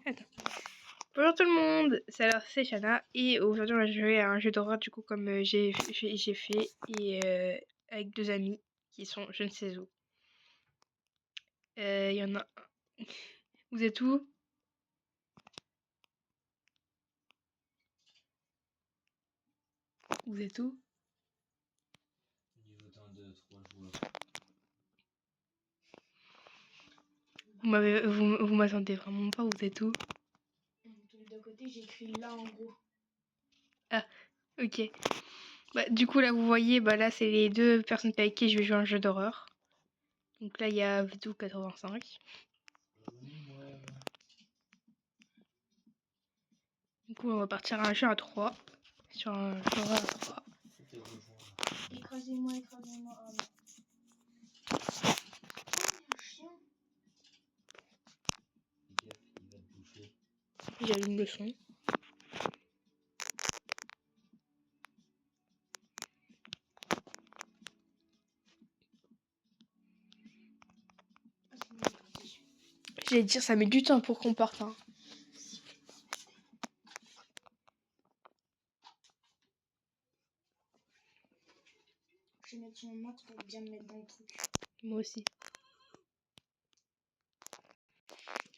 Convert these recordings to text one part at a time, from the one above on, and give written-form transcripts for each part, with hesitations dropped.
Attends. Bonjour tout le monde, c'est Shana et aujourd'hui on va jouer à un jeu d'horreur du coup comme j'ai fait et avec deux amis qui sont je ne sais où. Il y en a un. Vous êtes où? Vous êtes où? Niveau 1, 2, 3 joueurs. Vous m'attendez vraiment pas, vous êtes où? Tous de côté, j'ai écrit là en gros. Ah, ok. Bah, du coup là vous voyez, bah là c'est les deux personnes avec qui je vais jouer à un jeu d'horreur. Donc là il y a Vidou85. Du coup on va partir à un jeu à 3. Sur un jeu à 3. Écrasez-moi. Oh non. Oh, un chien. Fais gaffe, il va te bouffer. J'allume le son. J'allais dire ça met du temps pour qu'on parte. Hein. Je vais mettre son max pour bien me mettre dans le truc. Moi aussi.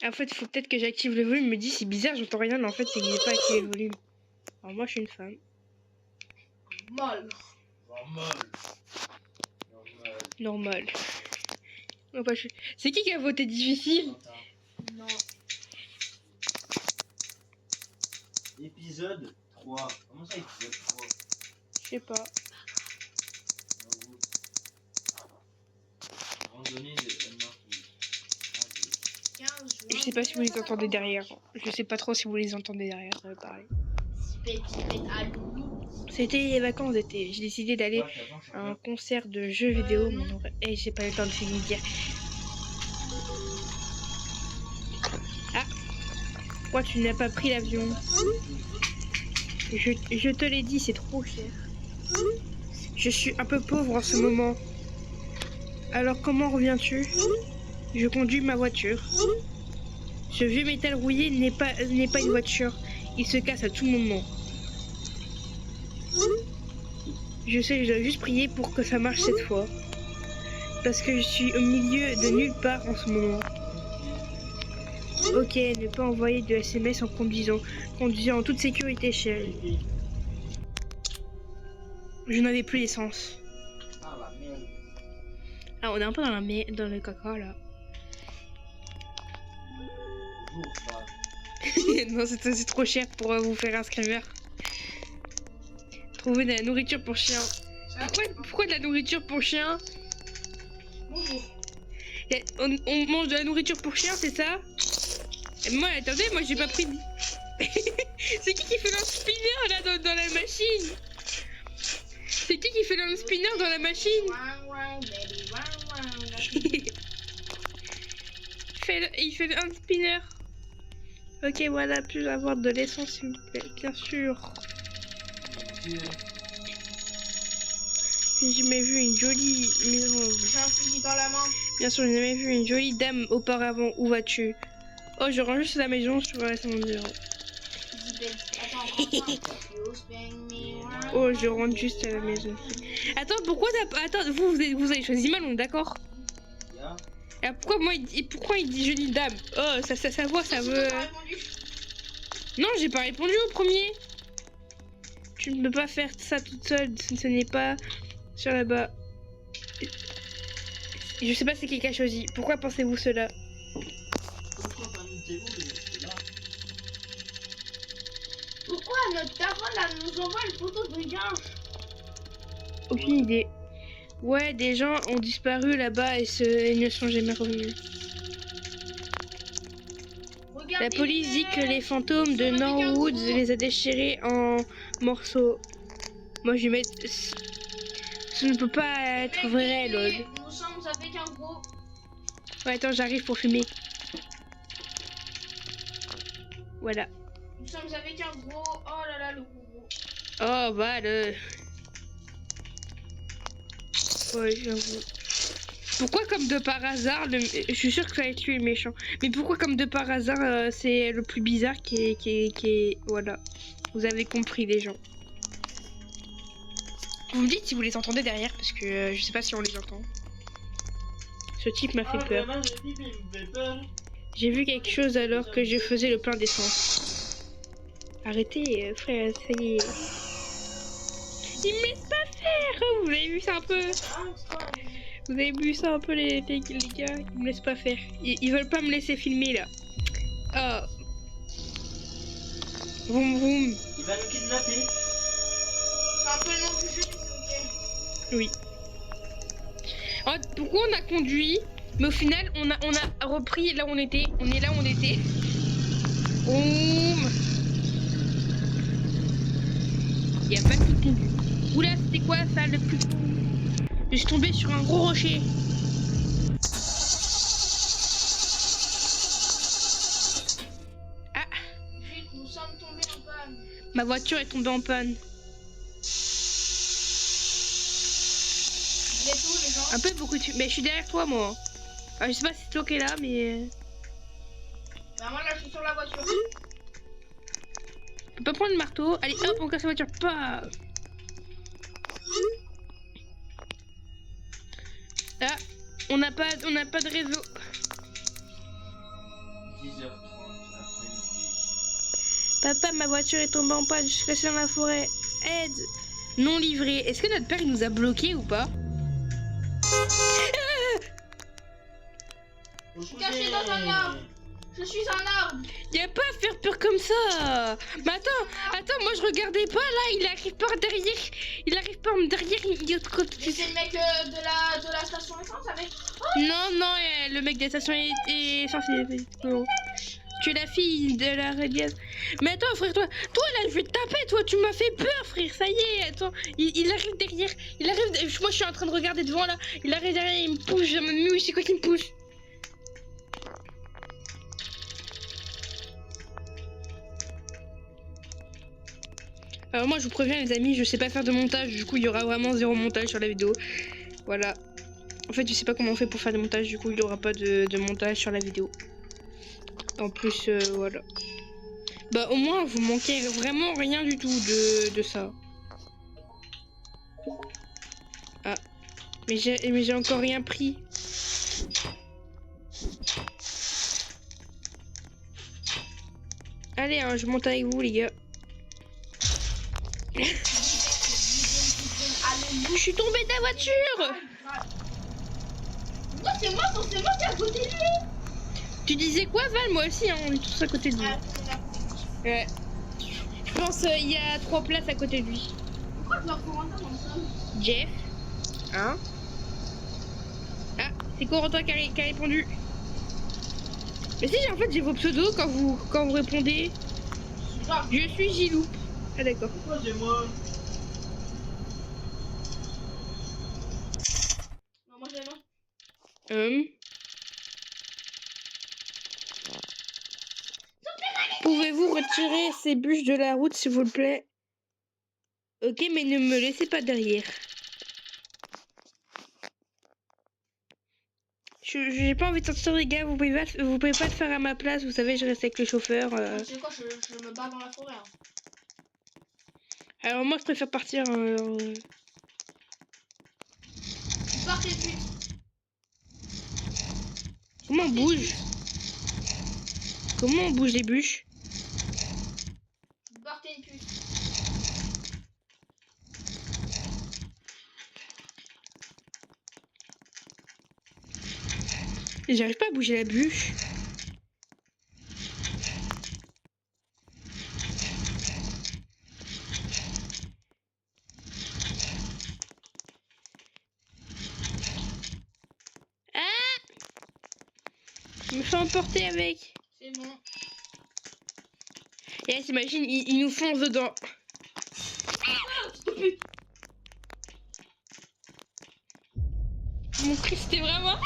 En fait, il faut peut-être que j'active le volume. Il me dit c'est bizarre, j'entends rien, mais en fait, c'est que j'ai pas activé le volume. Alors moi, je suis une femme. Mal. Normal. Oh, bah, c'est qui a voté difficile? Non. Épisode 3. Comment ça, épisode 3? Je sais pas. Randonnée de Anarchy. 15 Je sais pas si vous les entendez derrière. Je sais pas trop si vous les entendez derrière, ça veut parler. C'était les vacances d'été. J'ai décidé d'aller à un concert de jeux vidéo. Et j'ai pas eu le temps de finir de dire. Ah! Pourquoi tu n'as pas pris l'avion? Je te l'ai dit, c'est trop cher. Je suis un peu pauvre en ce moment. Alors comment reviens-tu? Je conduis ma voiture. Ce vieux métal rouillé n'est pas une voiture. Il se casse à tout moment. Je sais, je dois juste prier pour que ça marche cette fois. Parce que je suis au milieu de nulle part en ce moment. Ok, ne pas envoyer de SMS en conduisant. Conduisant en toute sécurité, chérie. Je n'avais plus d'essence. Ah la merde. Ah, on est un peu dans le caca là. Bonjour, bah. Non, c'est trop cher pour vous faire un screamer. Trouver de la nourriture pour chien. Pourquoi de la nourriture pour chien? Bonjour. On mange de la nourriture pour chien, c'est ça? Et moi, attendez, moi j'ai pas pris. C'est qui fait un spinner là dans la machine? C'est qui fait un spinner dans la machine? Il fait un spinner. Ok, voilà, puis avoir de l'essence s'il vous plaît, bien sûr. J'ai jamais vu une jolie maison. J'ai un fusil dans la main. Bien sûr, j'ai jamais vu une jolie dame auparavant. Où vas-tu? Oh, je range juste la maison, je reste mon bureau. Oh, je rentre juste à la maison. Attends, pourquoi Attends, vous avez choisi mal, on est d'accord? Et pourquoi il dit jolie dame? Oh, ça voit, ça veut... Non, j'ai pas répondu au premier. Tu ne peux pas faire ça toute seule, ce n'est pas sur là-bas. Je sais pas c'est qui a choisi. Pourquoi pensez-vous cela? Pourquoi notre daronne nous envoie une photo de Grinch? Aucune idée. Ouais, des gens ont disparu là-bas et ne sont jamais revenus. La police dit que les fantômes de Norwood les a déchirés en morceaux. Moi, je vais mettre... Ce ne peut pas être vrai, lol. Nous sommes avec un gros. Ouais, attends, j'arrive pour fumer. Voilà. Nous sommes avec un gros. Oh là là, le gros. Oh, bah, le... Ouais, j'avoue. Pourquoi comme de par hasard, je suis sûre que ça va être lui le méchant, mais pourquoi comme de par hasard c'est le plus bizarre qui est... Voilà, vous avez compris les gens. Vous me dites si vous les entendez derrière, parce que je sais pas si on les entend. Ce type m'a fait peur. Vraiment, ce type, il me fait peur. J'ai vu quelque chose alors que je faisais le plein d'essence. Arrêtez, frère, ça y est. Il me laisse pas faire. Vous avez vu ça un peu? Vous avez vu ça un peu les gars? Ils me laissent pas faire. Ils veulent pas me laisser filmer là. Oh. Vroom vroom. Il va nous kidnapper. C'est un peu le nom du jeu, mais c'est ok. Oui. Alors, pourquoi on a conduit, mais au final on a repris là où on était. On est là où on était. Vroom. Y a pas de tout conduit. Oula, c'était quoi ça le plus... Je suis tombée sur un gros rocher. Ah, Vite, nous sommes tombés en panne. ma voiture est tombée en panne. Il est tout, les gens. Un peu beaucoup de... Mais je suis derrière toi, moi. Enfin, je sais pas si c'est toi qui est là, mais... Bah, moi, là, je suis sur la voiture. On peut pas prendre le marteau. Allez, hop, on casse la voiture. Pas. Ah, on n'a pas de réseau. 10h30 après-midi. Papa, ma voiture est tombée en panne. Je suis cassée dans la forêt. Aide. Non livré. Est-ce que notre père il nous a bloqués ou pas? Je suis caché dans un arbre. Je suis un arbre. Y a pas à faire peur comme ça. Mais attends, moi je regardais pas là. Il arrive par derrière. Il arrive par derrière. Il est de côté. Mais c'est le mec de la station essence avec. Non, le mec de la station est censé... Non. Tu es la fille de la radiasse. Mais attends, frère, toi là, je vais te taper, toi, tu m'as fait peur, frère, ça y est, attends. Il arrive derrière, moi je suis en train de regarder devant là. Il arrive derrière, il me pousse, je me dis, oui, c'est quoi qui me pousse? Alors moi je vous préviens les amis, je sais pas faire de montage, du coup il y aura vraiment zéro montage sur la vidéo. Voilà. En fait je sais pas comment on fait pour faire des montages, du coup il y aura pas de montage sur la vidéo. En plus voilà. Bah au moins vous manquez vraiment rien du tout de ça. Ah. Mais j'ai encore rien pris. Allez hein, je monte avec vous les gars. Je suis tombée de la voiture. Non, c'est moi qui est à côté de lui. Tu disais quoi Val? Moi aussi hein, on est tous à côté de lui. Ah, c'est là. Ouais. Je pense il y a 3 places à côté de lui. Pourquoi je leur Corentin comme ça? Jeff. Hein? Ah, c'est Corentin qui a répondu. Mais si en fait j'ai vos pseudos quand vous répondez. Genre, Je suis Gilou. Ah d'accord. Pourquoi c'est moi? non, moi j'ai non. Pouvez-vous retirer ces bûches de la route s'il vous plaît? Ok, mais ne me laissez pas derrière. J'ai pas envie de sortir les gars, vous pouvez pas le faire à ma place, vous savez je reste avec le chauffeur. Tu sais quoi, je me bats dans la forêt. Hein. Alors moi je préfère partir. Partez de suite. Comment on bouge? Comment on bouge les bûches? Partez une pute. J'arrive pas à bouger la bûche. Ah! Je me fais emporter avec. C'est bon. Et là, t'imagines, il nous fonce dedans. Mon cri, c'était vraiment...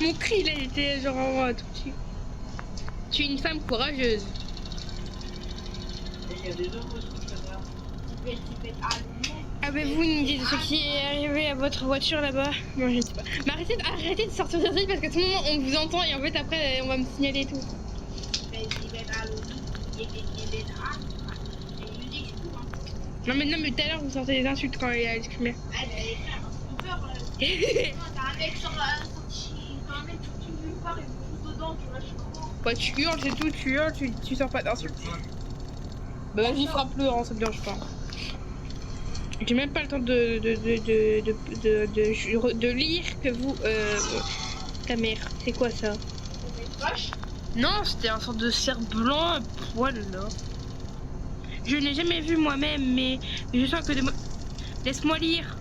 Mon cri, là, il était genre tout petit. Tu es une femme courageuse. Et il y a des autres trucs là-bas. Avez-vous une idée de ce qui est arrivé à votre voiture là-bas? Non, je ne sais pas. Mais arrêtez de sortir de parce qu'à tout moment on vous entend et en fait après on va me signaler et tout. Non mais tout à l'heure vous sortez des insultes quand il a exprimé. T'as un mec sorti, quand un mec sorti de nulle part et vous fout dedans, tu vois, je suis comment? Bah tu hurles, c'est tout, tu hurles, tu sors pas d'insultes. Bah vas-y, frappe-le, hein, ça me dérange pas. J'ai même pas le temps de lire que vous... ta mère, c'est quoi ça? Non, c'était un sorte de cerf blanc à poil là. Je n'ai jamais vu moi-même, mais je sens que... Laisse-moi lire.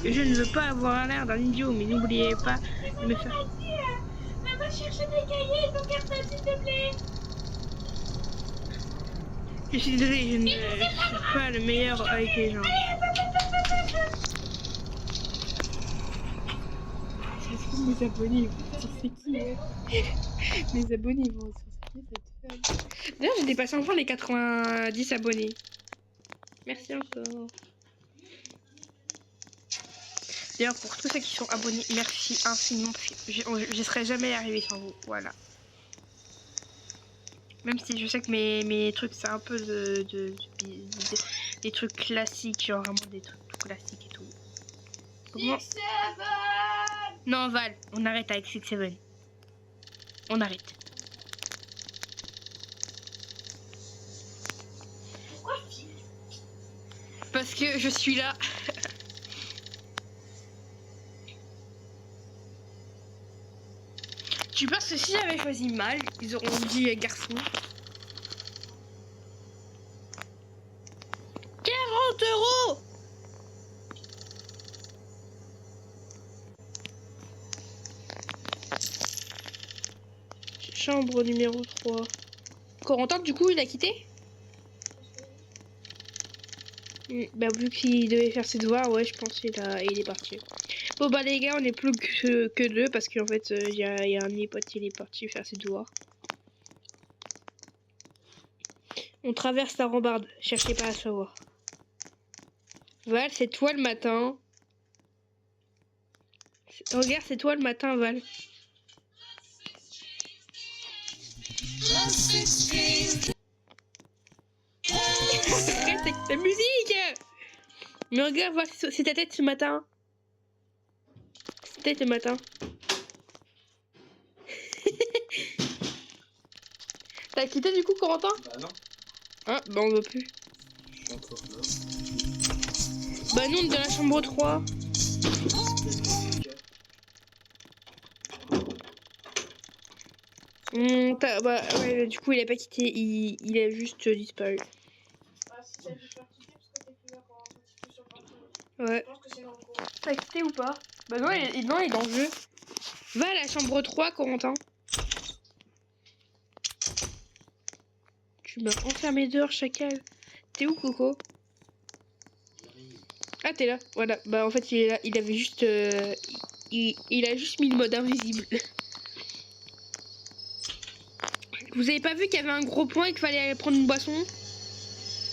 Je ne veux pas avoir l'air d'un idiot, mais n'oubliez pas de me faire... Va chercher des cahiers, ton cartable, s'il te plaît. Je suis désolée, je ne suis pas le meilleur avec les gens. Mes abonnés vont sur c'est qui Mes abonnés vont sur c'est qui cette femme. D'ailleurs, j'ai dépassé enfin les 90 abonnés. Merci encore. D'ailleurs, pour tous ceux qui sont abonnés, merci infiniment. Je serais jamais arrivé sans vous. Voilà. Même si je sais que mes trucs, c'est un peu des trucs classiques, genre vraiment des trucs tout classiques et tout. Comment... Non, Val, on arrête avec 6-7. On arrête. Pourquoi Parce que je suis là. Tu penses que si j'avais choisi mal, ils auront dit garçon. 40 €. Chambre numéro 3. Corentin, du coup, il a quitté? Bah, vu qu'il devait faire ses devoirs, ouais, je pense qu'il est parti. Bon, bah, les gars, on est plus que deux parce qu'en fait, il y a un de mes potes, il est parti faire ses devoirs. On traverse la rambarde, cherchez pas à savoir. Val, c'est toi le matin. Regarde, c'est toi le matin, Val. Arrête la musique. Mais regarde, Val, c'est ta tête ce matin. C'est ta tête le matin. T'as quitté du coup, Corentin? Bah non. Ah, bah on veut plus. Je suis encore là. Bah nous, on est dans la chambre 3. Bah ouais, du coup il a pas quitté, il a juste disparu. Ah, si ça veut faire quitter parce que t'es plus là quand tu peux sur le parcours. Ouais. Je pense que c'est dans le cours. T'as quitté ou pas? Bah non, il est dans le jeu. Va à la chambre 3, Corentin. Tu m'as enfermé dehors, chacal. T'es où, Coco? Ah, t'es là. Voilà. Bah en fait il est là. Il avait juste... il a juste mis le mode invisible. Vous avez pas vu qu'il y avait un gros point et qu'il fallait aller prendre une boisson?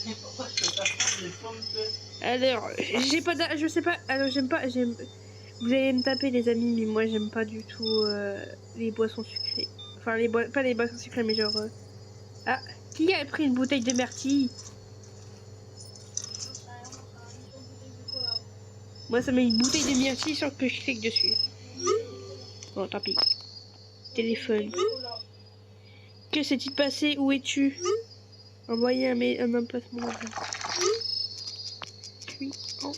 Mais pourquoi je peux pas prendre les pommes de... Alors, j'ai pas... Je sais pas... Alors, j'aime pas... Vous allez me taper, les amis, mais moi, j'aime pas du tout les boissons sucrées. Enfin, pas les boissons sucrées, mais genre... Ah, qui a pris une bouteille de myrtille? Moi, ça met une bouteille de myrtille sans que je clique dessus. Bon, tant pis. Téléphone. Que s'est-il passé? Où es-tu? Envoyer un emplacement. Puis, oh.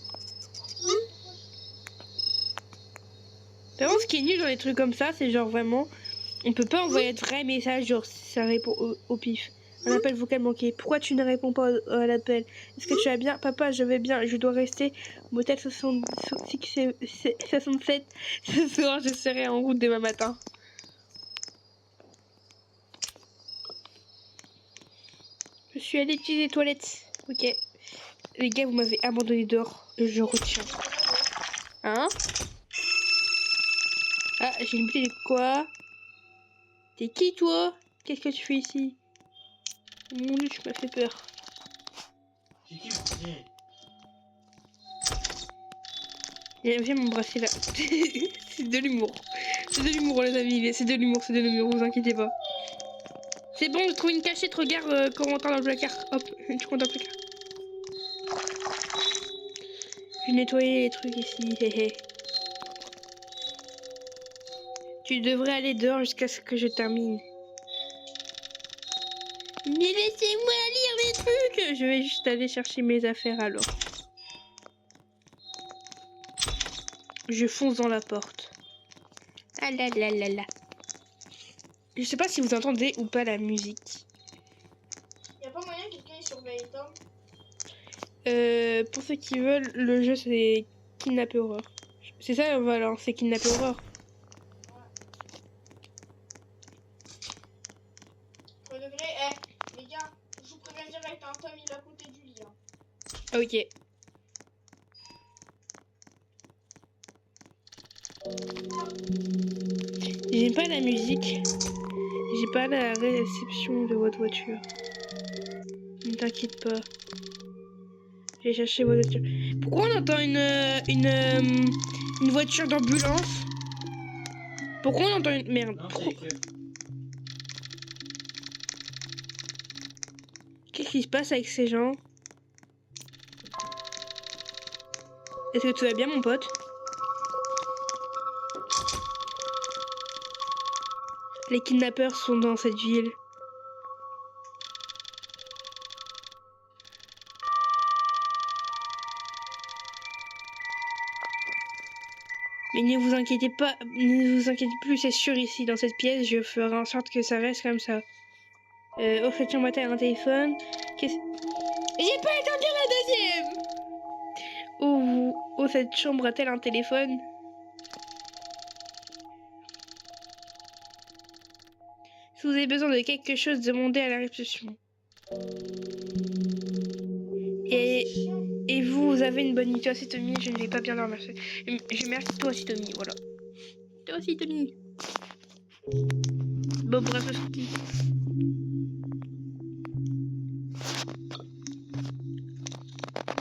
Par contre, ce qui est nul dans les trucs comme ça, c'est genre vraiment... On peut pas envoyer de vrais messages, genre ça répond au pif. Un appel vocal manqué. Pourquoi tu ne réponds pas à l'appel? Est-ce que tu vas bien? Papa, je vais bien. Je dois rester motel 67. Ce soir, je serai en route demain matin. Je suis allée utiliser les toilettes. Ok. Les gars, vous m'avez abandonné dehors. Je retiens. Hein? Ah, j'ai une bouteille de quoi? T'es qui, toi? Qu'est-ce que tu fais ici? Mon dieu, tu m'as fait peur. C'est qui le premier? Viens m'embrasser là. C'est de l'humour. C'est de l'humour les amis, c'est de l'humour, vous inquiétez pas. C'est bon, je trouve une cachette, regarde quand on rentre dans le placard. Hop, tu comptes dans le placard. Je vais nettoyer les trucs ici, hé hé. Tu devrais aller dehors jusqu'à ce que je termine. Mais laissez-moi lire les trucs. Je vais juste aller chercher mes affaires alors. Je fonce dans la porte. Ah là là là là. Je sais pas si vous entendez ou pas la musique. Y'a pas moyen que quelqu'un surveille Tom? Pour ceux qui veulent, le jeu c'est Kidnapper Horror. C'est ça, voilà, c'est Kidnapper Horror. Pour de vrai, les gars, je vous préviens direct, hein, Tom il est à côté du lit. Hein. Ok. J'aime pas la musique. J'ai pas la réception de votre voiture. Ne t'inquiète pas. J'ai cherché votre voiture. Pourquoi on entend une voiture d'ambulance? Pourquoi on entend une... Merde. Non, Pourquoi... c'est que... Qu'est-ce qui se passe avec ces gens? Est-ce que tout va bien mon pote? Les kidnappeurs sont dans cette ville. Mais ne vous inquiétez pas, ne vous inquiétez plus, c'est sûr ici, dans cette pièce, je ferai en sorte que ça reste comme ça. Au fait, on m'attend un téléphone. Qu'est-ce... J'ai pas entendu la deuxième! Oh, cette chambre a-t-elle un téléphone? Si vous avez besoin de quelque chose, demandez à la réception. Et vous avez une bonne nuit. Toi aussi, Tommy, je ne vais pas bien leur remercier. Je remercie toi aussi, Tommy, voilà. Toi aussi, Tommy. Bon, bref, sorti.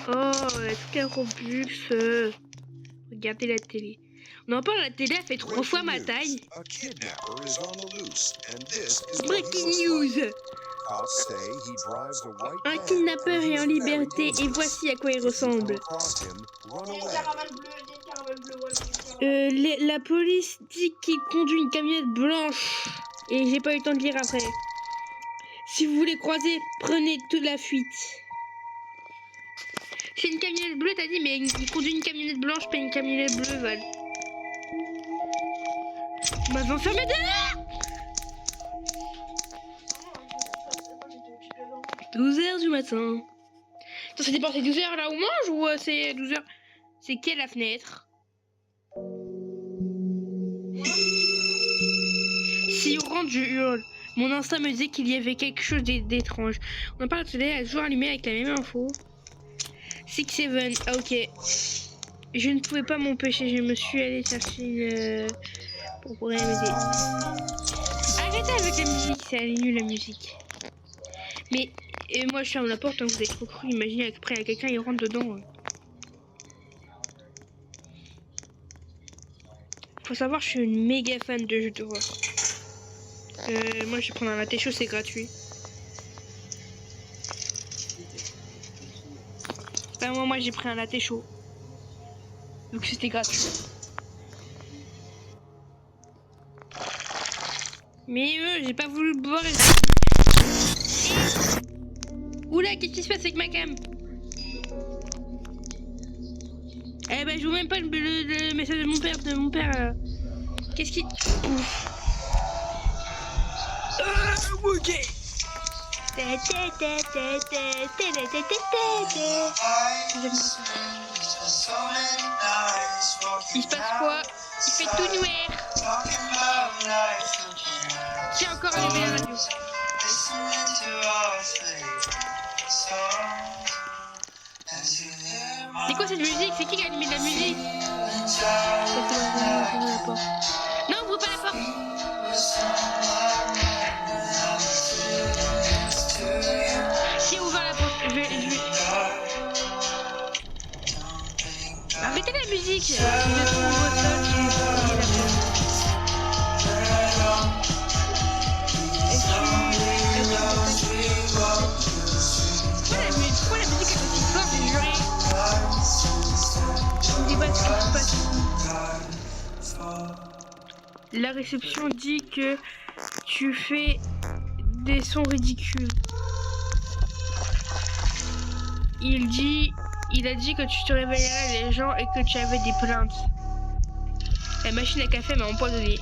Oh, la Scarobus. Regardez la télé. On en parle, la télé a fait 3 fois ma taille. Breaking news. Un kidnappeur est en liberté et voici à quoi il ressemble. La police dit qu'il conduit une camionnette blanche et j'ai pas eu le temps de lire après. Si vous voulez croiser, prenez toute la fuite. C'est une camionnette bleue, t'as dit, mais il conduit une camionnette blanche, pas une camionnette bleue, Val. On va s'enfermer dehors. 12h du matin. Ça, ça dépend, c'est 12h là où on mange ou c'est 12h? C'est quelle la fenêtre? Si on rentre, je hurle. Mon instinct me disait qu'il y avait quelque chose d'étrange. On en parle, la télé, elle est toujours allumée avec la même info. 6-7, ah, ok. Je ne pouvais pas m'empêcher, je me suis allée chercher une... pour pouvoir m'aider. Arrêtez avec la musique, c'est nul la musique. Mais moi je ferme la porte, hein, vous avez trop cru, imaginez après il y a quelqu'un il rentre dedans. Faut savoir, je suis une méga fan de jeux d'horreur. Moi je vais prendre un latte chaud, c'est gratuit. Ben moi j'ai pris un latte chaud. Donc c'était gratuit. Mais j'ai pas voulu le boire. Oula, qu'est-ce qui se passe avec ma cam? Eh ben je vois même pas le message de mon père. Qu'est-ce qui... Ok. Il se passe quoi? Il fait tout noir. J'ai encore allumé la radio. C'est quoi cette musique? C'est qui a allumé de la musique? Non, ouvre pas la porte. si je trouve au sol, j'ai oublié la porte. Pourquoi la musique est aussi forte, j'ai juré. Je ne sais pas ce qui se passe. La réception dit que tu fais des sons ridicules. Il a dit que tu te réveillerais les gens et que tu avais des plaintes. La machine à café m'a empoisonné.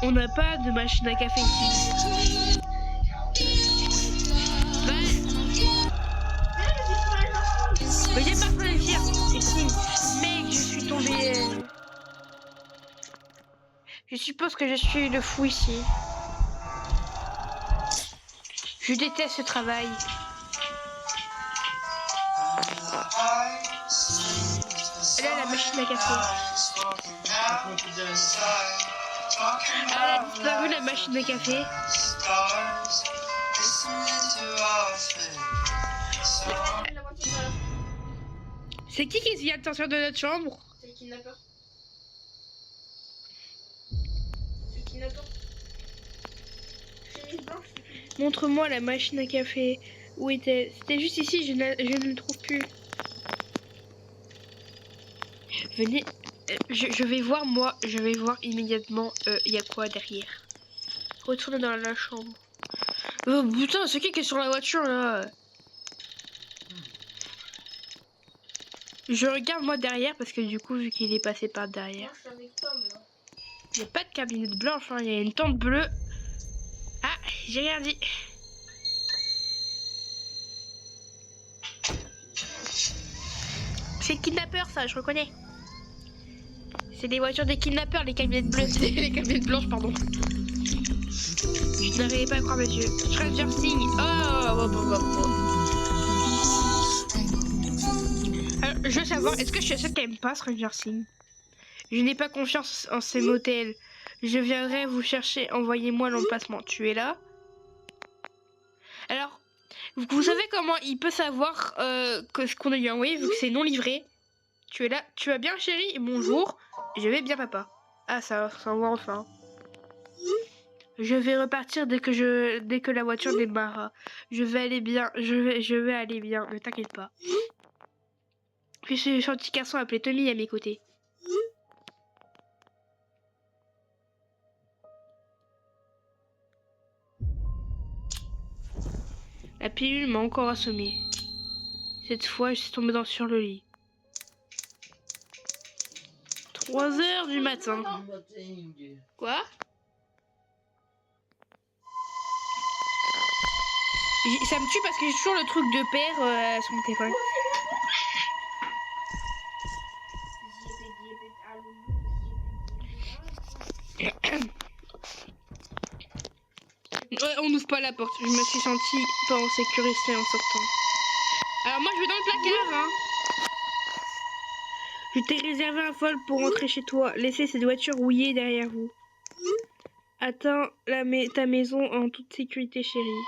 On n'a pas de machine à café ici. Mais j'ai pas fait le dire, c'est fini. Mec, je suis tombé. Je suppose que je suis le fou ici. Je déteste ce travail. Elle a la machine à café. Elle a disparu la machine à café. C'est qui vient de sortir de notre chambre? C'est le kidnappeur. C'est le kidnappeur. Chemise blanche. Montre-moi la machine à café. Où était-elle? C'était juste ici, je ne le trouve plus. Venez, je vais voir moi, je vais voir immédiatement il y a quoi derrière. Retournez dans la chambre. Oh putain, c'est qui est sur la voiture là? Je regarde moi derrière parce que du coup vu qu'il est passé par derrière. Moi, je suis avec toi, mais là. Il n'y a pas de cabinette blanche, hein, il y a une tente bleue. Ah, j'ai rien dit. C'est le kidnappeur ça, je reconnais. C'est des voitures des kidnappeurs, les camionnettes bleues. Les camionnettes blanches, pardon. Je n'arrivais pas à croire mes yeux. Stranger Things. Oh. Alors, je veux savoir, est-ce que je suis la seule qui aime pas Stranger Things? Je n'ai pas confiance en ces motels. Je viendrai vous chercher. Envoyez-moi l'emplacement. Tu es là? Alors, vous savez comment il peut savoir que ce qu'on a lui envoyé vu que c'est non livré? Tu es là? Tu vas bien, chérie? Bonjour. Je vais bien, papa. Ah, ça envoie enfin. Je vais repartir dès que la voiture démarrera. Je vais aller bien. Je vais aller bien. Ne t'inquiète pas. Puis ce gentil garçon appelé Tommy à mes côtés. La pilule m'a encore assommé. Cette fois, je suis tombée sur le lit. 3 heures du matin. Quoi? Ça me tue parce que j'ai toujours le truc de père sur mon téléphone. Ouais, on n'ouvre pas la porte. Je me suis sentie pas en sécurité en sortant. Alors moi je vais dans le placard, hein. Je t'ai réservé un vol pour rentrer chez toi. Laissez cette voiture rouillée derrière vous. Atteins ta maison en toute sécurité, chérie.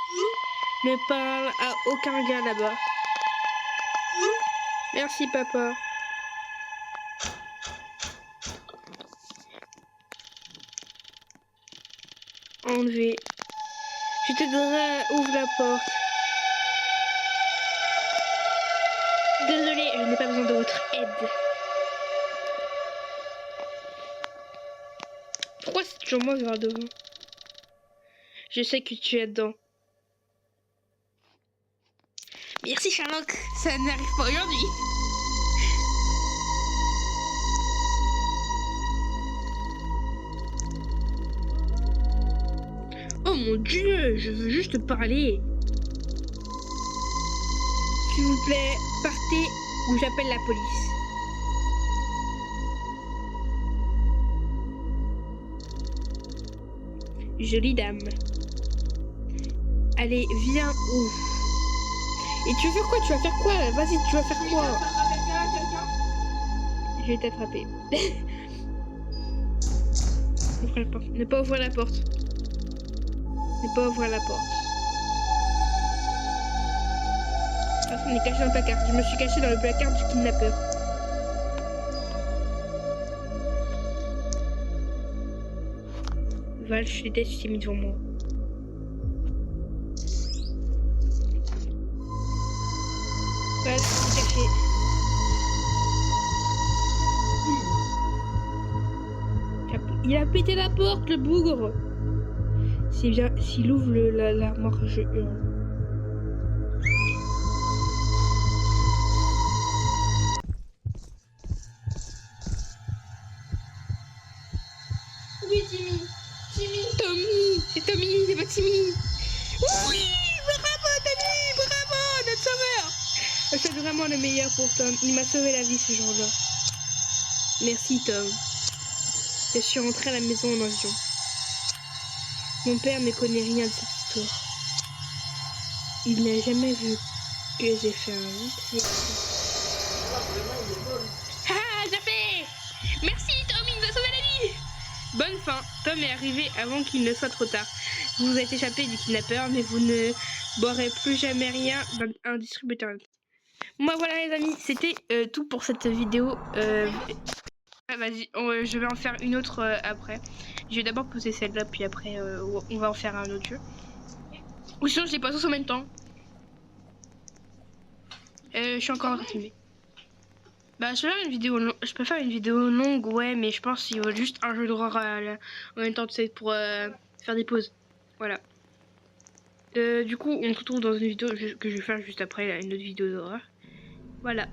Ne parle à aucun gars là-bas. Merci, papa. Enlever. Je t'aiderai, ouvre la porte. Désolée, je n'ai pas besoin de votre aide. Pourquoi c'est toujours moi vers devant? Je sais que tu es dedans. Merci Sherlock, ça n'arrive pas aujourd'hui. Oh mon Dieu, je veux juste parler. S'il vous plaît, partez ou j'appelle la police. Jolie dame. Allez, viens où? Et tu veux faire quoi? Tu vas faire quoi? Vas-y, tu vas faire quoi? Je vais t'attraper. Ouvrez la porte. Ne pas ouvrir la porte. Ne pas ouvrir la porte. Ah, on est caché dans le placard. Je me suis caché dans le placard du kidnappeur. Val, je suis déçue, tu t'es mis devant moi. Val, je suis caché. Il a pété la porte, le bougre. C'est bien, s'il ouvre l'armoire, je hurle. Oui, Timmy. Timmy. Tommy, c'est Tommy, c'est pas Timmy. Oui, bravo Tommy, bravo, notre sauveur. Je suis vraiment le meilleur pour Tom. Il m'a sauvé la vie ce jour-là. Merci Tom. Je suis rentrée à la maison en avion. Mon père ne connaît rien de cette histoire. Il n'a jamais vu que j'ai fait un... Ah, j'ai fait. Merci Tom, il nous a sauvé la vie. Bonne fin. Tom est arrivé avant qu'il ne soit trop tard. Vous vous êtes échappé du kidnappeur, mais vous ne boirez plus jamais rien d'un distributeur. Moi voilà les amis, c'était tout pour cette vidéo. Vas-y, je vais en faire une autre après. Je vais d'abord poser celle-là, puis après on va en faire un autre jeu. Ou sinon je les passe tous en même temps. Je suis encore en train de filmer. Bah je peux faire une vidéo longue, ouais, mais je pense qu'il faut juste un jeu d'horreur en même temps, tu sais, pour faire des pauses. Voilà. Du coup on se retrouve dans une vidéo que je vais faire juste après, là, une autre vidéo d'horreur. Voilà.